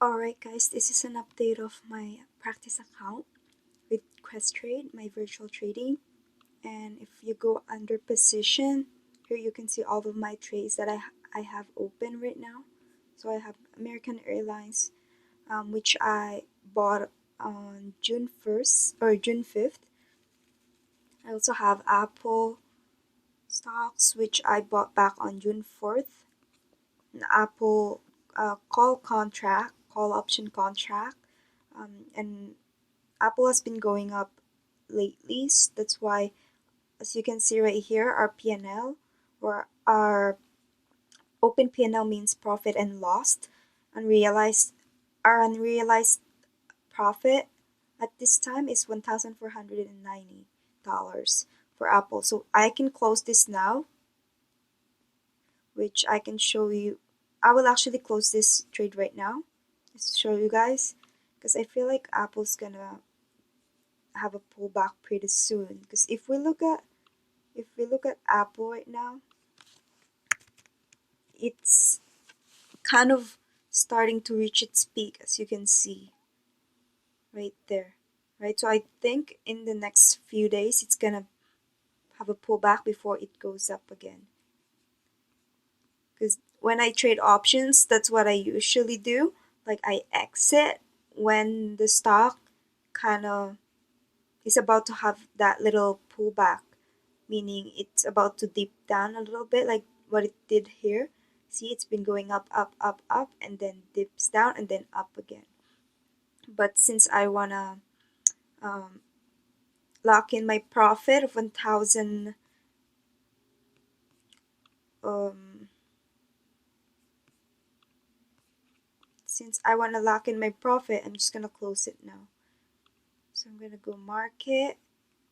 Alright guys, this is an update of my practice account with Questrade, my virtual trading. And if you go under position, here you can see all of my trades that I have open right now. So I have American Airlines, which I bought on June 1st or June 5th. I also have Apple stocks, which I bought back on June 4th. An Apple call option contract, and Apple has been going up lately, so that's why, as you can see right here, our P&L, or our open P&L, means profit and loss. Our unrealized profit at this time is $1,490 for Apple. So I can close this now, which I can show you. I will actually close this trade right now just to show you guys, because I feel like Apple's gonna have a pullback pretty soon. Because if we look at Apple right now, it's kind of starting to reach its peak, as you can see right there, right? So I think in the next few days it's gonna have a pullback before it goes up again. Because when I trade options, that's what I usually do. Like, I exit when the stock kind of is about to have that little pullback, meaning it's about to dip down a little bit, like what it did here. See, it's been going up, up, up, up, and then dips down and then up again. But since I wanna lock in my profit of 1,000, since I wanna lock in my profit, I'm just gonna close it now. So I'm gonna go market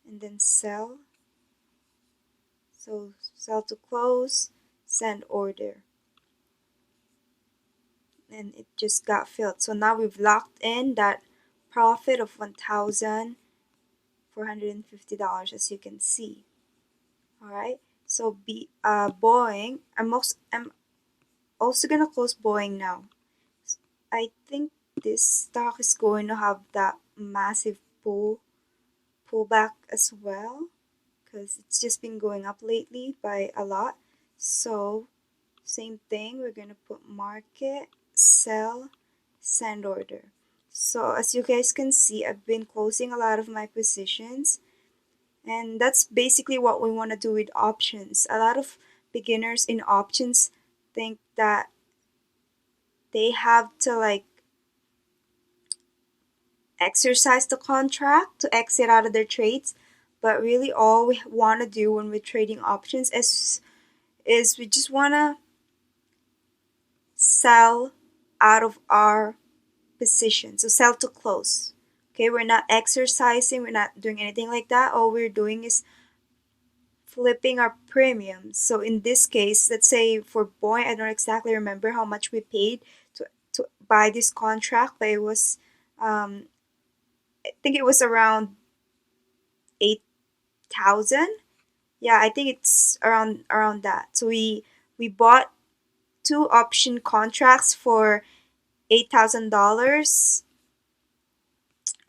and then sell. So sell to close, send order. And it just got filled. So now we've locked in that profit of $1,450, as you can see. All right. So Boeing. I'm also gonna close Boeing now. I think this stock is going to have that massive pullback as well, because it's just been going up lately by a lot. So same thing, we're gonna put market, sell, send order. So as you guys can see, I've been closing a lot of my positions, and that's basically what we want to do with options. A lot of beginners in options think that they have to like exercise the contract to exit out of their trades, but really all we want to do when we're trading options is we just want to sell out of our position. So sell to close. Okay, we're not exercising, we're not doing anything like that. All we're doing is flipping our premiums. So in this case, let's say for Boeing, I don't exactly remember how much we paid to buy this contract, but it was I think it was around 8,000. Yeah, I think it's around that. So we bought two option contracts for $8,000,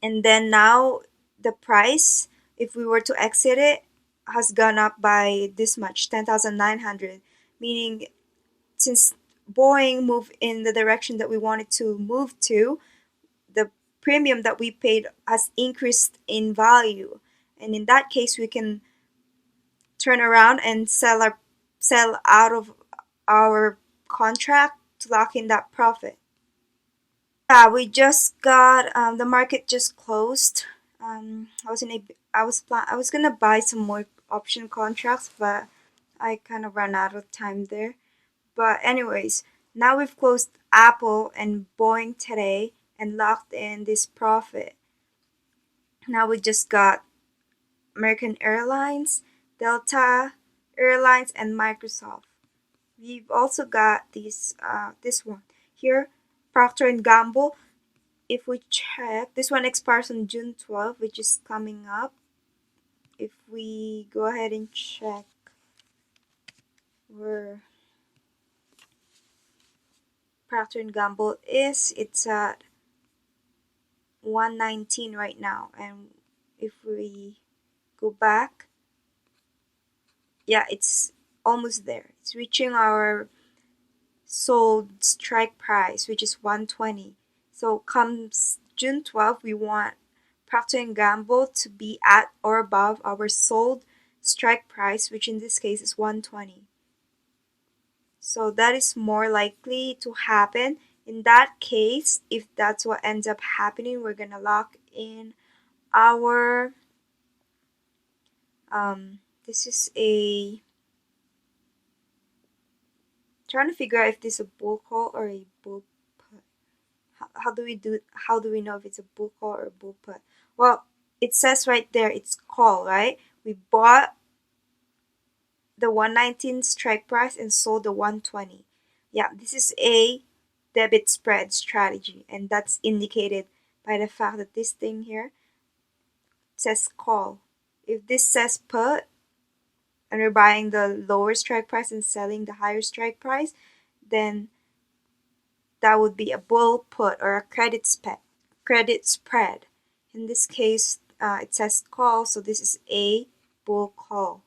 and then now the price, if we were to exit it, has gone up by this much, 10,900, meaning since Boeing moved in the direction that we wanted to move to, the premium that we paid has increased in value, and in that case we can turn around and sell out of our contract to lock in that profit. Yeah, we just got the market just closed. I was gonna buy some more option contracts, but I kind of ran out of time there. But anyways, now we've closed Apple and Boeing today and locked in this profit. Now we just got American Airlines, Delta Airlines, and Microsoft. We've also got this one here, Procter and Gamble. If we check, this one expires on June 12th, which is coming up. If we go ahead and check, we're Procter & Gamble is. It's at 119 right now, and if we go back, yeah, it's almost there. It's reaching our sold strike price, which is 120. So comes June 12th, we want Procter & Gamble to be at or above our sold strike price, which in this case is 120. So that is more likely to happen. In that case, if that's what ends up happening, we're gonna lock in our this is a trying to figure out if this is a bull call or a bull put. How do we know if it's a bull call or a bull put? Well, it says right there it's call, right? We bought the 119 strike price and sold the 120. Yeah, this is a debit spread strategy, and that's indicated by the fact that this thing here says call. If this says put and we're buying the lower strike price and selling the higher strike price, then that would be a bull put or a credit spread. In this case, it says call, so this is a bull call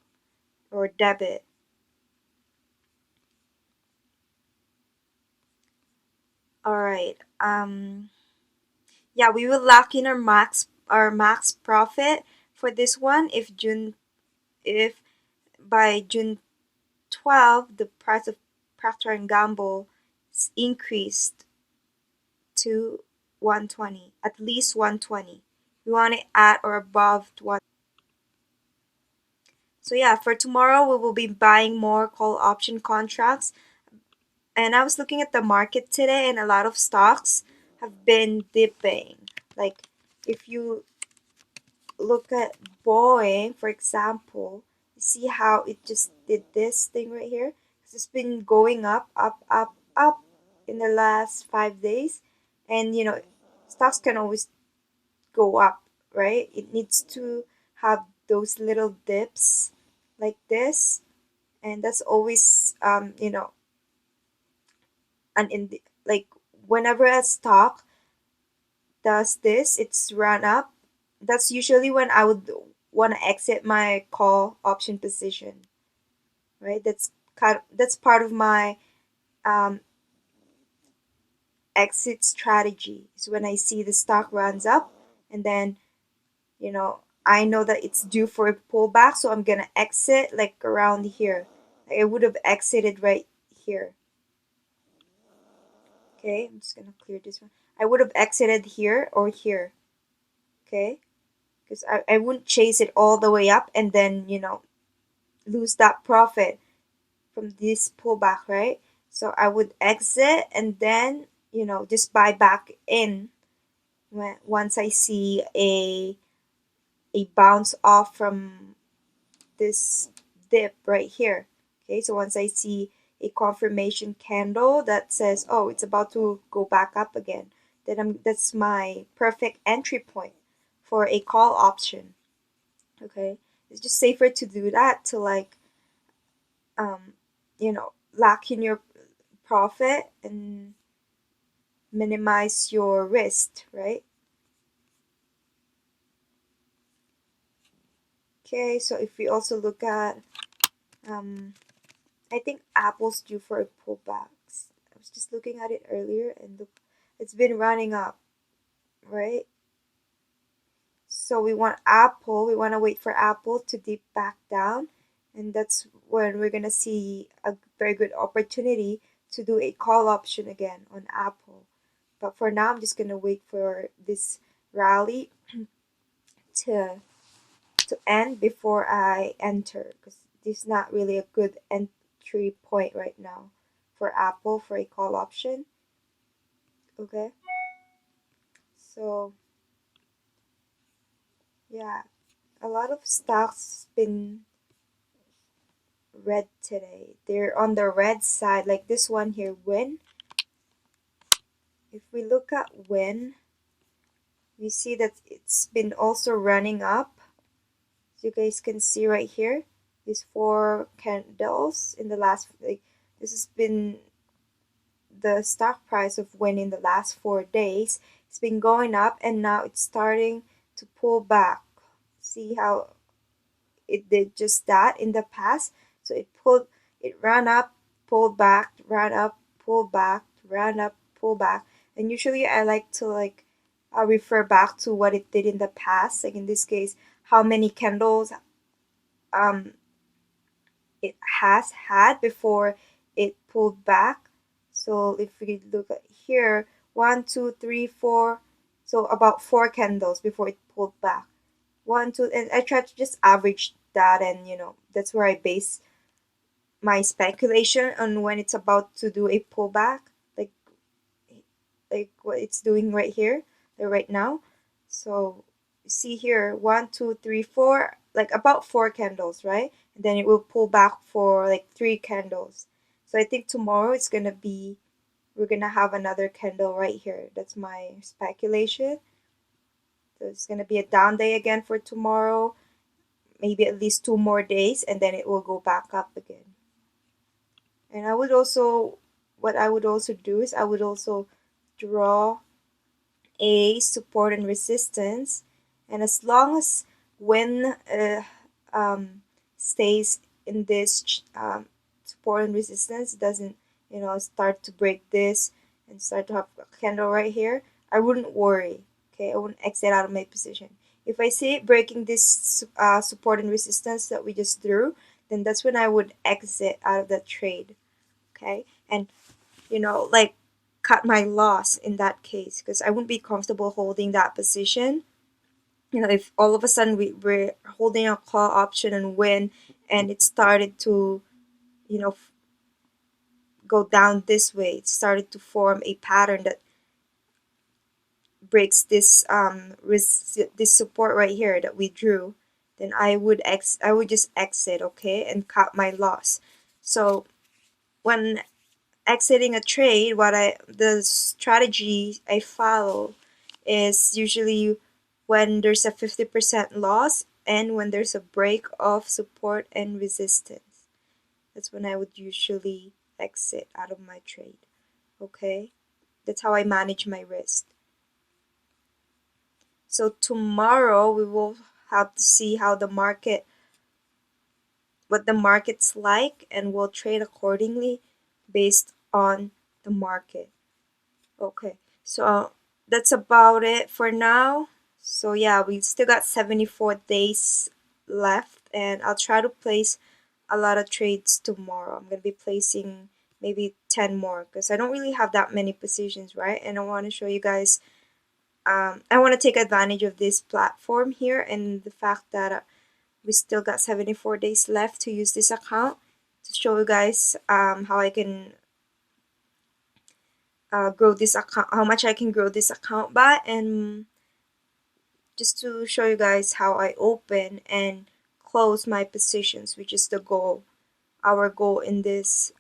or debit. All right. Yeah, we will lock in our max profit for this one if by June 12 the price of Procter & Gamble is increased to 120, at least 120. We want it at or above 1. So yeah, for tomorrow we will be buying more call option contracts. And I was looking at the market today, and a lot of stocks have been dipping. Like if you look at Boeing, for example, you see how it just did this thing right here? It's been going up, up, up, up in the last 5 days. And you know, stocks can always go up, right? It needs to have those little dips like this. And that's always, like whenever a stock does this, it's run up. That's usually when I would want to exit my call option position, right? That's part of my um, exit strategy. Is when I see the stock runs up, and then I know that it's due for a pullback, so I'm gonna exit like around here. Like I would have exited right here. Okay, I'm just gonna clear this one. I would have exited here or here. Okay, because I wouldn't chase it all the way up and then lose that profit from this pullback, right? So I would exit and then just buy back in once I see a bounce off from this dip right here. Okay, so once I see a confirmation candle that says, oh, it's about to go back up again, then that's my perfect entry point for a call option. Okay, it's just safer to do that to like lock in your profit and minimize your risk, right? Okay, so if we also look at I think Apple's due for a pullback. I was just looking at it earlier and look, it's been running up, right? So we want to wait for Apple to dip back down, and that's when we're gonna see a very good opportunity to do a call option again on Apple. But for now, I'm just gonna wait for this rally to end before I enter, because this is not really a good entry point right now for Apple for a call option. Okay, so yeah, a lot of stocks been red today. They're on the red side, like this one here, Win. If we look at Win, we see that it's been also running up. So you guys can see right here, these 4 candles in the last, like this has been the stock price of Win in the last 4 days. It's been going up and now it's starting to pull back. See how it did just that in the past? So it ran up, pulled back, ran up, pulled back, ran up, pulled back. And usually I like to refer back to what it did in the past. Like in this case, how many candles it has had before it pulled back. So if we look at here, 1, 2, 3, 4, so about 4 candles before it pulled back. 1, 2, and I try to just average that, and that's where I base my speculation on when it's about to do a pullback, like what it's doing right here, right now. So see here, 1, 2, 3, 4, like about 4 candles, right? And then it will pull back for like 3 candles. So I think tomorrow we're gonna have another candle right here. That's my speculation. So it's gonna be a down day again for tomorrow, maybe at least 2 more days, and then it will go back up again. And what I would also do is I would also draw a support and resistance, and as long as Win stays in this support and resistance, doesn't start to break this and start to have a candle right here, I wouldn't worry. Okay, I wouldn't exit out of my position. If I see it breaking this support and resistance that we just drew, then that's when I would exit out of that trade. Okay, and like cut my loss in that case, because I wouldn't be comfortable holding that position. If all of a sudden we're holding a call option and Win, and it started to go down this way, it started to form a pattern that breaks this this support right here that we drew, then I would just exit, okay, and cut my loss. So when exiting a trade, the strategy I follow is usually when there's a 50% loss and when there's a break of support and resistance. That's when I would usually exit out of my trade. Okay? That's how I manage my risk. So tomorrow we will have to see what the market's like, and we'll trade accordingly based on the market. Okay, so that's about it for now. So yeah, we still got 74 days left, and I'll try to place a lot of trades tomorrow. I'm gonna be placing maybe 10 more because I don't really have that many positions, right? And I want to show you guys. I want to take advantage of this platform here and the fact that we still got 74 days left to use this account to show you guys how I can grow this account, how much I can grow this account by, and just to show you guys how I open and close my positions, which is the goal, our goal in this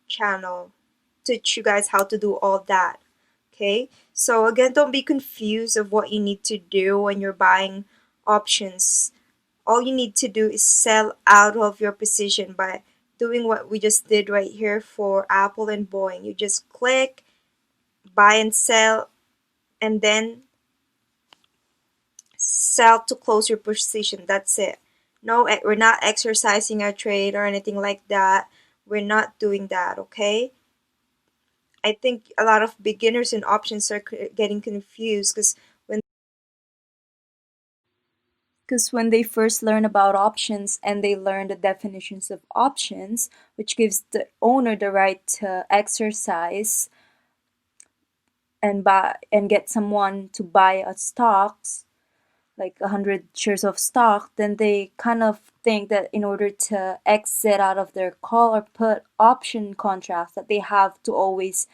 channel, teach you guys how to do all that. Okay, so again, don't be confused of what you need to do when you're buying options. All you need to do is sell out of your position by doing what we just did right here for Apple and Boeing. You just click buy and sell, and then sell to close your position. That's it. No, we're not exercising our trade or anything like that. We're not doing that, okay? I think a lot of beginners in options are getting confused because when they first learn about options and they learn the definitions of options, which gives the owner the right to exercise and buy and get someone to buy a stocks, like 100 shares of stock, then they kind of think that in order to exit out of their call or put option contracts, that they have to always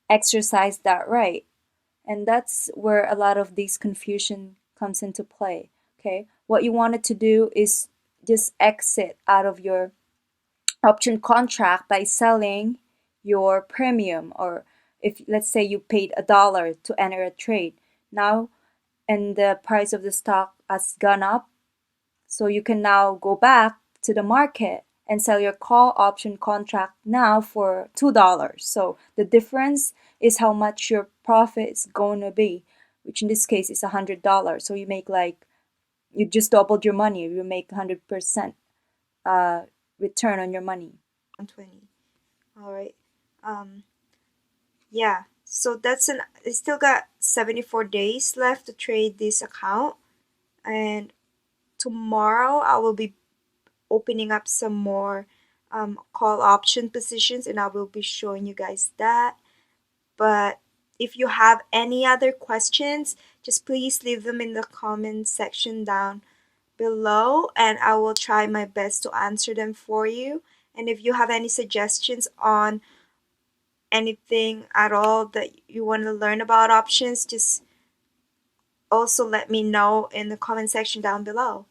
exercise that right. And that's where a lot of this confusion comes into play. Okay, what you wanted to do is just exit out of your option contract by selling your premium, or if let's say you paid $1 to enter a trade now, and the price of the stock has gone up, so you can now go back to the market and sell your call option contract now for $2. So the difference is how much your profit is going to be, which in this case is $100. So you make like, you just doubled your money. You make 100% return on your money. 120. All right. Yeah. So that's I still got 74 days left to trade this account, and tomorrow I will be opening up some more call option positions, and I will be showing you guys that. But if you have any other questions, just please leave them in the comment section down below, and I will try my best to answer them for you. And if you have any suggestions on anything at all that you want to learn about options, just also let me know in the comment section down below.